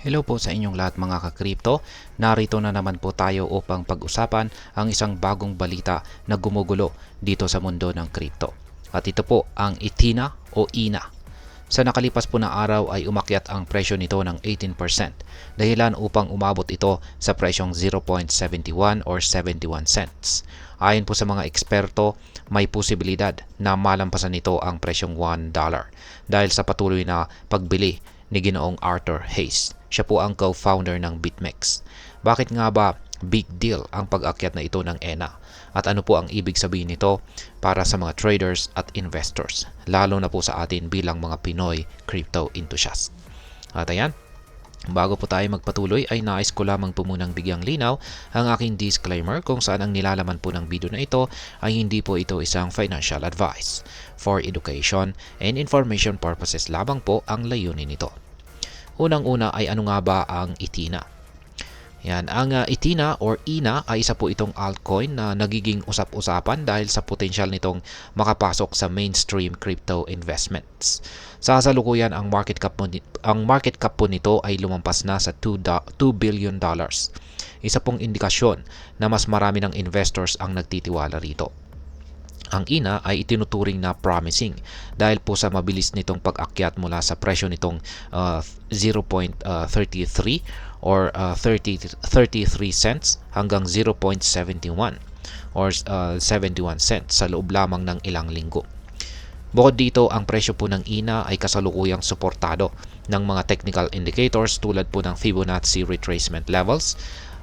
Hello po sa inyong lahat mga ka-crypto. Narito na naman po tayo upang pag-usapan ang isang bagong balita na gumugulo dito sa mundo ng crypto. At ito po ang ITINA o INA. Sa nakalipas po na araw ay umakyat ang presyo nito ng 18%, dahilan upang umabot ito sa presyong 0.71 or 71 cents. Ayon po sa mga eksperto, may posibilidad na malampasan nito ang presyong $1 dahil sa patuloy na pagbili ni Ginoong Arthur Hayes. Siya po ang co-founder ng BitMEX. Bakit nga ba big deal ang pag-akyat na ito ng ENA? At ano po ang ibig sabihin nito para sa mga traders at investors, lalo na po sa atin bilang mga Pinoy crypto enthusiasts? At ayan, bago po tayo magpatuloy ay nais ko lamang po munang bigyang linaw ang aking disclaimer kung saan ang nilalaman po ng video na ito ay hindi po ito isang financial advice. For education and information purposes lamang po ang layunin nito. Unang-una ay ano nga ba ang ITINA? Yan, ang ITINA or INA ay isa po itong altcoin na nagiging usap-usapan dahil sa potensyal nitong makapasok sa mainstream crypto investments. Sa kasalukuyan ang market cap po nito ay lumampas na sa $2 billion. Isa pong indikasyon na mas marami ng investors ang nagtitiwala rito. Ang INA ay itinuturing na promising dahil po sa mabilis nitong pag-akyat mula sa presyo nitong 0.33 or 33 cents hanggang 0.71 or 71 cents sa loob lamang ng ilang linggo. Bukod dito, ang presyo po ng INA ay kasalukuyang suportado ng mga technical indicators tulad po ng Fibonacci retracement levels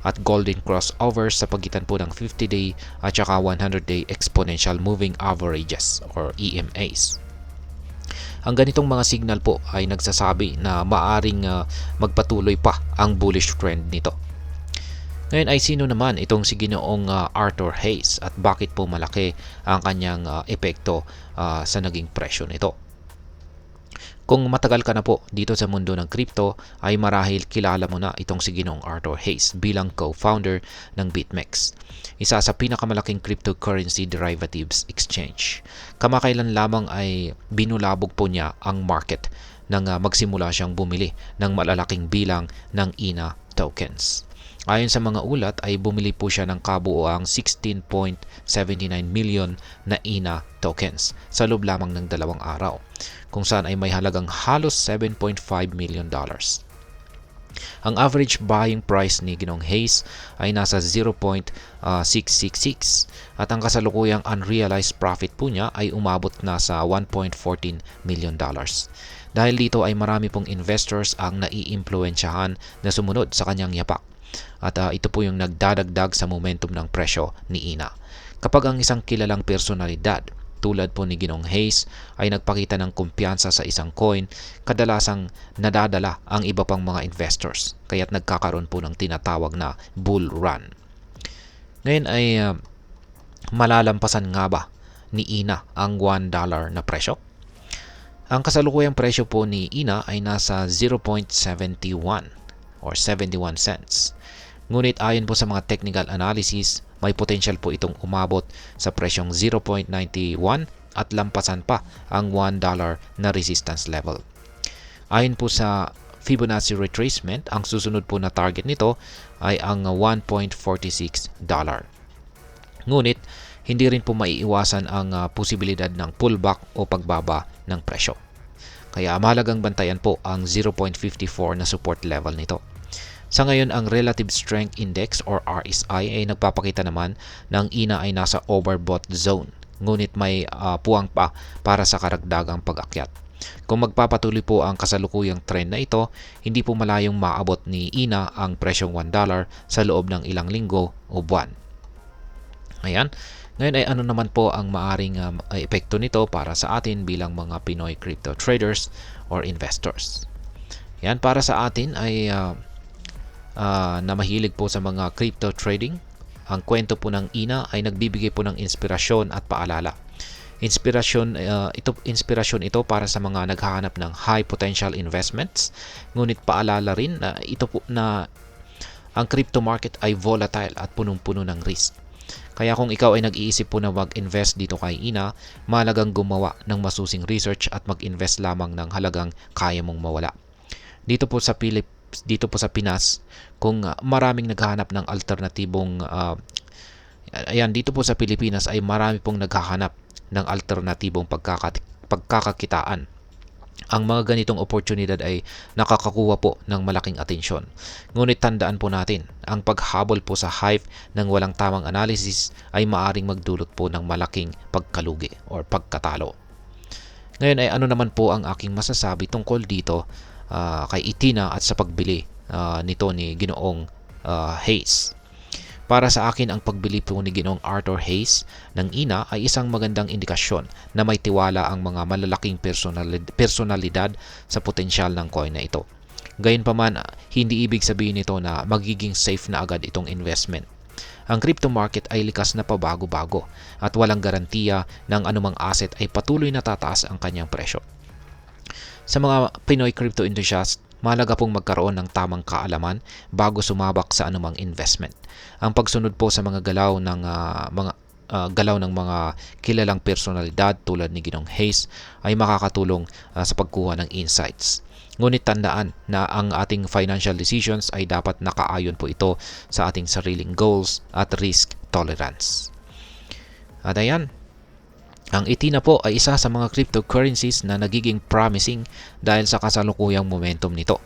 at golden crossovers sa pagitan po ng 50-day at saka 100-day exponential moving averages or EMAs. Ang ganitong mga signal po ay nagsasabi na maaring magpatuloy pa ang bullish trend nito. Ngayon ay sino naman itong si Ginoong Arthur Hayes at bakit po malaki ang kanyang epekto sa naging presyo nito? Kung matagal ka na po dito sa mundo ng crypto ay marahil kilala mo na itong si Ginoong Arthur Hayes bilang co-founder ng BitMEX, isa sa pinakamalaking cryptocurrency derivatives exchange. Kamakailan lamang ay binulabog po niya ang market nang magsimula siyang bumili ng malalaking bilang ng INA tokens. Ayon sa mga ulat ay bumili po siya ng kabuoang 16.79 million na INA tokens sa loob lamang ng 2 araw, kung saan ay may halagang halos $7.5 million. Ang average buying price ni Ginoong Hayes ay nasa 0.666 at ang kasalukuyang unrealized profit po niya ay umabot na sa $1.14 million. Dahil dito ay marami pong investors ang naiimpluwensyahan na sumunod sa kanyang yapak. At ito po yung nagdadagdag sa momentum ng presyo ni INA. Kapag ang isang kilalang personalidad tulad po ni Ginoong Hayes ay nagpakita ng kumpiyansa sa isang coin, kadalasang nadadala ang iba pang mga investors, kaya't nagkakaroon po ng tinatawag na bull run. Ngayon ay malalampasan nga ba ni INA ang $1 na presyo? Ang kasalukuyang presyo po ni INA ay nasa 0.71 or 71 cents. Ngunit ayon po sa mga technical analysis, may potential po itong umabot sa presyong 0.91 at lampasan pa ang $1 na resistance level. Ayon po sa Fibonacci retracement, ang susunod po na target nito ay ang $1.46. Ngunit, hindi rin po maiiwasan ang posibilidad ng pullback o pagbaba ng presyo. Kaya mahalagang bantayan po ang 0.54 na support level nito. Sa ngayon, ang Relative Strength Index or RSI ay nagpapakita naman na ang INA ay nasa overbought zone. Ngunit may puwang pa para sa karagdagang pag-akyat. Kung magpapatuloy po ang kasalukuyang trend na ito, hindi po malayong maabot ni INA ang presyong $1 sa loob ng ilang linggo o buwan. Ayan. Ngayon ay ano naman po ang maaring epekto nito para sa atin bilang mga Pinoy crypto traders or investors. Yan, para sa atin ay na mahilig po sa mga crypto trading, ang kwento po ng INA ay nagbibigay po ng inspirasyon at paalala. Inspirasyon ito para sa mga naghahanap ng high potential investments, ngunit paalala rin na ito po na ang crypto market ay volatile at punong-puno ng risk. Kaya kung ikaw ay nag-iisip po na mag-invest dito kay INA, mahalagang gumawa ng masusing research at mag-invest lamang ng halagang kaya mong mawala. Dito po sa dito po sa Pinas, kung maraming naghahanap ng alternatibong dito po sa Pilipinas ay marami pong naghahanap ng alternatibong pagkakakitaan. Ang mga ganitong oportunidad ay nakakakuha po ng malaking atensyon. Ngunit tandaan po natin, ang paghabol po sa hype ng walang tamang analysis ay maaring magdulot po ng malaking pagkalugi or pagkatalo. Ngayon ay ano naman po ang aking masasabi tungkol dito kay Itina at sa pagbili nito ni Ginoong Hayes. Para sa akin, ang pagbili po ni Ginoong Arthur Hayes ng INA ay isang magandang indikasyon na may tiwala ang mga malalaking personalidad sa potensyal ng coin na ito. Gayunpaman, hindi ibig sabihin nito na magiging safe na agad itong investment. Ang crypto market ay likas na pabago-bago at walang garantiya ng anumang asset ay patuloy na tataas ang kanyang presyo. Sa mga Pinoy crypto enthusiasts, mahalaga pong magkaroon ng tamang kaalaman bago sumabak sa anumang investment. Ang pagsunod po sa mga galaw ng mga kilalang personalidad tulad ni Ginoong Hayes ay makakatulong sa pagkuha ng insights. Ngunit tandaan na ang ating financial decisions ay dapat nakaayon po ito sa ating sariling goals at risk tolerance. At ayan, ang Itina po ay isa sa mga cryptocurrencies na nagiging promising dahil sa kasalukuyang momentum nito.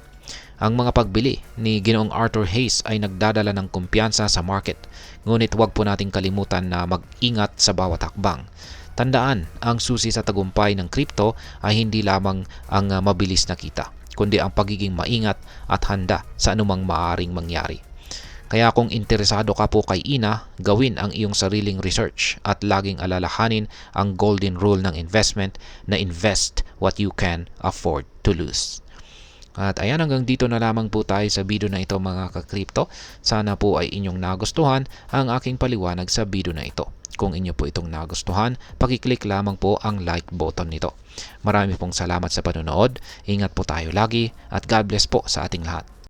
Ang mga pagbili ni Ginoong Arthur Hayes ay nagdadala ng kumpiyansa sa market, ngunit huwag po nating kalimutan na mag-ingat sa bawat hakbang. Tandaan, ang susi sa tagumpay ng crypto ay hindi lamang ang mabilis na kita, kundi ang pagiging maingat at handa sa anumang maaaring mangyari. Kaya kung interesado ka po kay INA, gawin ang iyong sariling research at laging alalahanin ang golden rule ng investment na invest what you can afford to lose. At ayan, hanggang dito na lamang po tayo sa video na ito mga ka-crypto. Sana po ay inyong nagustuhan ang aking paliwanag sa video na ito. Kung inyo po itong nagustuhan, pakiclick lamang po ang like button nito. Marami pong salamat sa panonood. Ingat po tayo lagi at God bless po sa ating lahat.